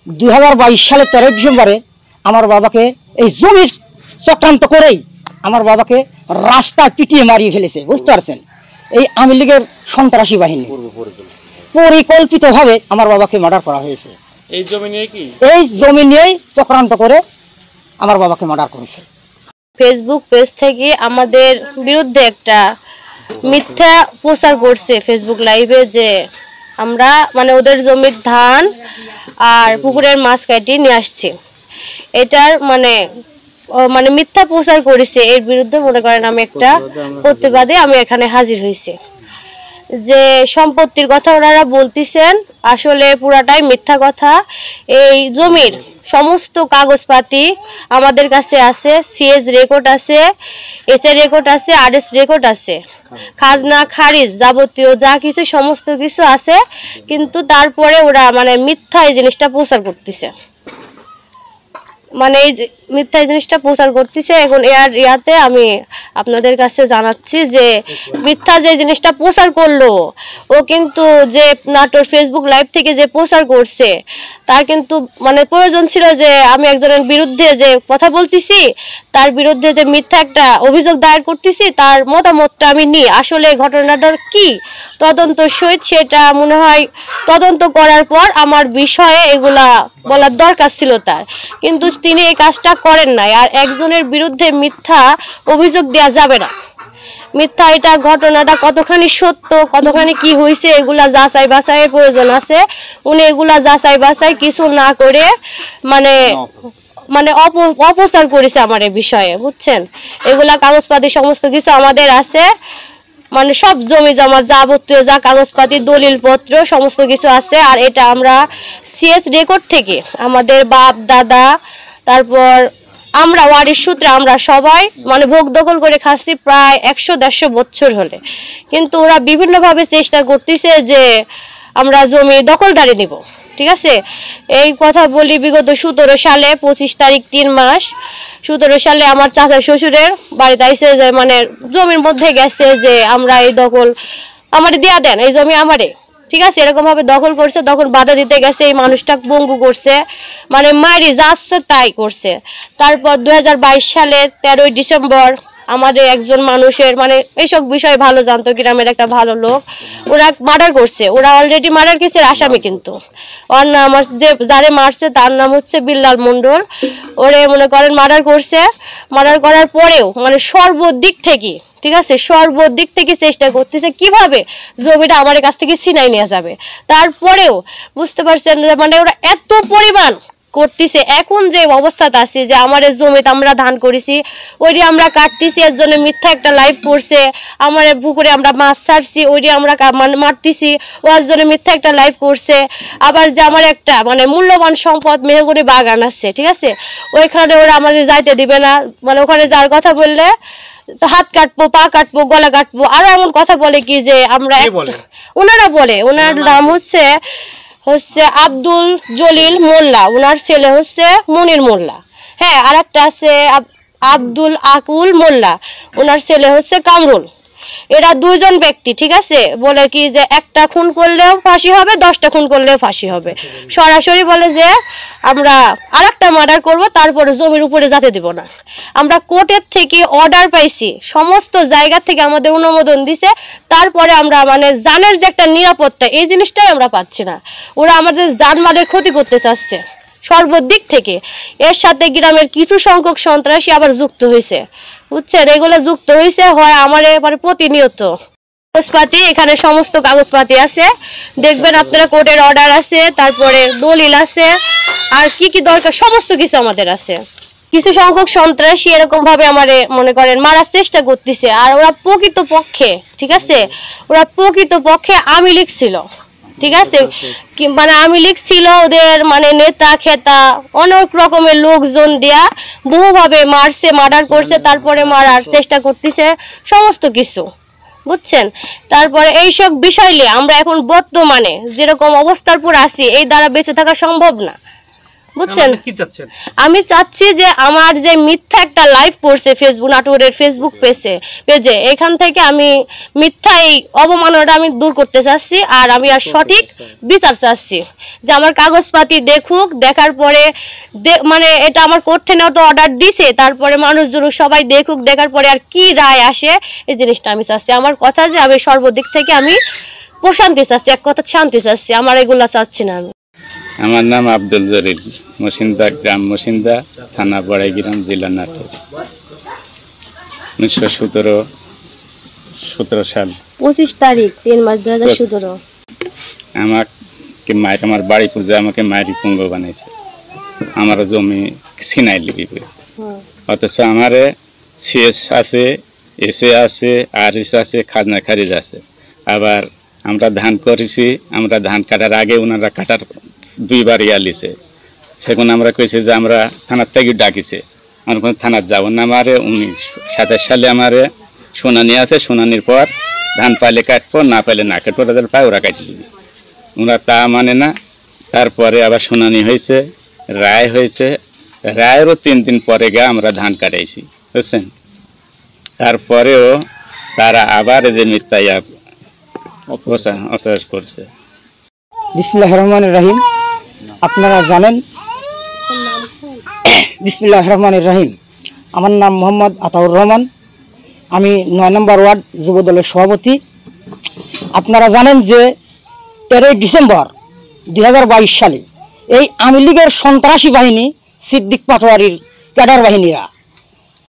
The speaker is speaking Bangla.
2022 সালে 13 ডিসেম্বরে আমার বাবাকে এই জমির চক্রান্ত করেই আমার বাবাকে রাস্তায় পিটিয়ে মারিয়ে ফেলেছে, বুঝতে পারছেন? এই আওয়ামী লীগের সন্ত্রাসী বাহিনী পরিকল্পিতভাবে আমার বাবাকে মার্ডার করা হয়েছে। এই জমি নিয়েই চক্রান্ত করে আমার বাবাকে মার্ডার করেছে। ফেসবুক পেজ থেকে আমাদের বিরুদ্ধে একটা মিথ্যা প্রচার করছে ফেসবুক লাইভে, যে আমরা মানে ওদের জমির ধান আর পুকুরের মাছ কাটিয়ে নিয়ে আসছি। এটার মানে মিথ্যা প্রচার করেছে। এর বিরুদ্ধে মনে করেন আমি একটা প্রতিবাদে আমি এখানে হাজির হয়েছি। যে সম্পত্তির কথা ওনারা বলতেছেন, আসলে পুরাটাই মিথ্যা কথা। এই জমির সমস্ত কাগজপাতি আমাদের কাছে আছে, সিএস রেকর্ড আছে, এসএ রেকর্ড আছে, আরএস রেকর্ড আছে, খাজনা খারিজ যাবতীয় যা কিছু সমস্ত কিছু আছে, কিন্তু তারপরে ওরা মিথ্যা এই জিনিসটা প্রচার করতেছে। এই মিথ্যা জিনিসটা প্রচার করতেছে। এখন ইয়াতে আমি আপনাদের কাছে জানাচ্ছি যে মিথ্যা যে জিনিসটা প্রচার করলো, ও কিন্তু যে নাটোর ফেসবুক লাইভ থেকে যে প্রচার করছে, তার কিন্তু প্রয়োজন ছিল যে আমি একজনের বিরুদ্ধে যে কথা বলতেছি, তার বিরুদ্ধে যে মিথ্যা একটা অভিযোগ দায়ের করতেছি, তার মতামতটা আমি নিই। আসলে ঘটনাটার কি তদন্ত সহিত সেটা মনে হয় তদন্ত করার পর আমার বিষয়ে এগুলা বলার দরকার ছিল তার, কিন্তু তিনি এই কাজটা করেন নাই। আর একজনের বিরুদ্ধে মিথ্যা অভিযোগ দেওয়া যাবে না। মিথ্যা এটা ঘটনাটা কতখানি সত্য, কতখানি কি হয়েছে, এগুলা যাচাই বাছাইয়ের প্রয়োজন আছে। উনি এগুলা যাচাই বাছাই কিছু না করে অপপ্রচার করেছে আমার এই বিষয়ে, বুঝছেন? এগুলা কাগজপাতি সমস্ত কিছু আমাদের আছে, সব জমি জমা যাবতীয় যা কাগজপাতি দলিল পত্র সমস্ত কিছু আছে। আর এটা আমরা সিএস রেকর্ড থেকে আমাদের বাপ দাদা, তারপর আমরা ওয়ারিশ সূত্রে আমরা সবাই ভোগ দখল করে খাচ্ছি প্রায় 100-150 বছর হলে, কিন্তু ওরা বিভিন্নভাবে চেষ্টা করতেছে যে আমরা জমি দখলদারি নিব। ঠিক আছে, এই কথা বলি বিগত 17 সালে 25 তারিখ 3 মাস 17 সালে আমার চাচা শ্বশুরের বাড়িতে আইসে যে জমির মধ্যে গেছে যে আমরা এই দখল আমারে দিয়া দেন, এই জমি আমারে। ঠিক আছে, এরকম ভাবে দখল করছে। তখন বাধা দিতে গেছে, এই মানুষটা পঙ্গু করছে, মারি যাচ্ছে তাই করছে। তারপর 2022 সালের 13 ডিসেম্বর আমাদের একজন মানুষের এইসব বিষয়ে ভালো জানতো, গ্রামের একটা ভালো লোক, ওরা মার্ডার করছে। ওরা অলরেডি মার্ডার কেসের আসামি, কিন্তু ওর নাম যে যারে মারছে তার নাম হচ্ছে বিল্লাল মন্ডল। ওরে মনে করেন মার্ডার করছে। মার্ডার করার পরেও সর্বদিক থেকে, ঠিক আছে, সর্বদিক থেকে চেষ্টা করতেছে কিভাবে জমিটা আমার কাছ থেকে ছিনাই নেওয়া যাবে। তারপরেও বুঝতে পারছেন ওরা এত পরিমাণ করতেছে। এখন যে অবস্থাতে আছে যে আমার জমিতে আমরা ধান করেছি ওইটি আমরা কাটতেছি, এর জন্য মিথ্যা একটা লাইভ করছে। আমার পুকুরে আমরা মাছ ছাড়ছি ওইটি আমরা মারতেছি, ওর জন্য মিথ্যা একটা লাইভ করছে। আবার যে আমার একটা মূল্যবান সম্পদ মেহগনি বাগান আছে, ঠিক আছে, ওইখানে ওরা আমাদের যাইতে দিবে না। ওখানে যার কথা বললে হাত কাটবো, পা কাটবো, গলা কাটবো। আরো এমন কথা বলে কি যে আমরা ওনারা বলে, ওনার নাম হচ্ছে আব্দুল জলিল মোল্লা, ওনার ছেলে হচ্ছে মনির মোল্লা। হ্যাঁ, আর একটা আছে আব্দুল আকুল মোল্লা, ওনার ছেলে হচ্ছে কামরুল। এরা দুইজন ব্যক্তি, ঠিক আছে, বলে কি যে একটা খুন করলেও ফাঁসি হবে, 10টা খুন করলেও ফাঁসি হবে। সরাসরি বলে যে আমরা আরেকটা মার্ডার করব, তারপরে জমির উপরে যেতে দেব না। আমরা কোর্টের থেকে অর্ডার পাইছি, সমস্ত জায়গা থেকে আমাদের অনুমোদন দিছে, তারপরে আমরা জানের যে একটা নিরাপত্তা, এই জিনিসটাই আমরা পাচ্ছি না। ওরা আমাদের জানমালের ক্ষতি করতে চাচ্ছে সর্বদিক থেকে। এর সাথে গ্রামের কিছু সংখ্যক সন্ত্রাসী আবার যুক্ত হয়েছে, বুঝছেন? এগুলো যুক্ত হয়েছে হয় আমার প্রতিনিয়ত কাগজপাতি, এখানে সমস্ত কাগজপাতি আছে, দেখবেন আপনারা, কোর্টের অর্ডার আছে, তারপরে দলিল আছে, আর কি কি দরকার সমস্ত কিছু আমাদের আছে। কিছু সংখ্যক সন্ত্রাসী এরকম ভাবে আমারে মনে করেন মারার চেষ্টা করতেছে। আর ওরা প্রকৃত পক্ষে, ঠিক আছে, ওরা প্রকৃত পক্ষে আওয়ামী লীগ ছিল, ঠিক আছে, আওয়ামী লীগ ছিল। ওদের নেতা খেতা অনেক রকমের লোকজন দেয়া বহুভাবে মারছে, মার্ডার করছে, তারপরে মারার চেষ্টা করতেছে সমস্ত কিছু, বুঝছেন? তারপরে এইসব বিষয় নিয়ে আমরা এখন বর্তমানে যেরকম অবস্থার পর আছি, এই দ্বারা বেঁচে থাকা সম্ভব না, বুঝছেন? কি চাচ্ছেন? আমি চাচ্ছি যে আমার যে মিথ্যা একটা লাইভ করছে ফেসবুক নাটোরের ফেসবুক পেজে এখান থেকে আমি মিথ্যা এই অবমাননাটা আমি দূর করতে চাচ্ছি, আর আমি আর সঠিক বিচার চাচ্ছি যে আমার কাগজপাতি দেখুক, দেখার পরে মানে এটা আমার করতে নেওয়া তো অর্ডার দিছে, তারপরে মানুষজন সবাই দেখুক, দেখার পরে আর কি রায় আসে এই জিনিসটা আমি চাচ্ছি। আমার কথা যে আমি সর্বদিক থেকে আমি প্রশান্তি চাচ্ছি, এক কথা শান্তি চাচ্ছি, আমার এগুলা চাচ্ছি না। আমি আমার নাম আব্দুল জলিল, মসিন্দা গ্রাম মসিন্দা, থানা বড়াইগ্রাম, জেলা নাটোর। 1917 সাল 25 তারিখ 3 মাস 2017। আমাকে মায়ের, আমার বাড়ি পূজা আমাকে মায়েরই পুঙ্গ বানাইছে, আমার জমি ছিনাই লিখবে। অথচ আমারে সিএস আছে, এসএ আছে, আরএস আছে, খাজনা খারিজ আছে। আবার আমরা ধান করেছি, আমরা ধান কাটার আগে ওনারা কাটার 2 বার লিছে। সেখানে আমরা কইছি যে আমরা থানার থেকে ডাকিছে, আমরা কোনো থানার যাবো না। আমারে 1927 সালে আমারে শুনানি আছে, শুনানির পর ধান পাইলে কাটবো, না পাইলে না কাটবো, ওরা পায় ওরা কাটি দিবি। ওরা তা মানে না। তারপরে আবার শুনানি হয়েছে, রায় হয়েছে, রায়েরও 3 দিন পরে গিয়ে আমরা ধান কাটাইছি, বুঝছেন? তারপরেও তারা আবার যে মিথ্যাই অপচার করছে। বিসমিল্লাহির রহমানির রহিম। আপনারা জানেন, বিসমিল্লাহির রহমানির রহিম। আমার নাম মোহাম্মদ আতাউর রহমান, আমি 9 নম্বর ওয়ার্ড যুবদলের সভাপতি। আপনারা জানেন যে 13 ডিসেম্বর 2022 সালে এই আওয়ামী লীগের সন্ত্রাসী বাহিনী, সিদ্দিক পাটোয়ারির ক্যাডার বাহিনীরা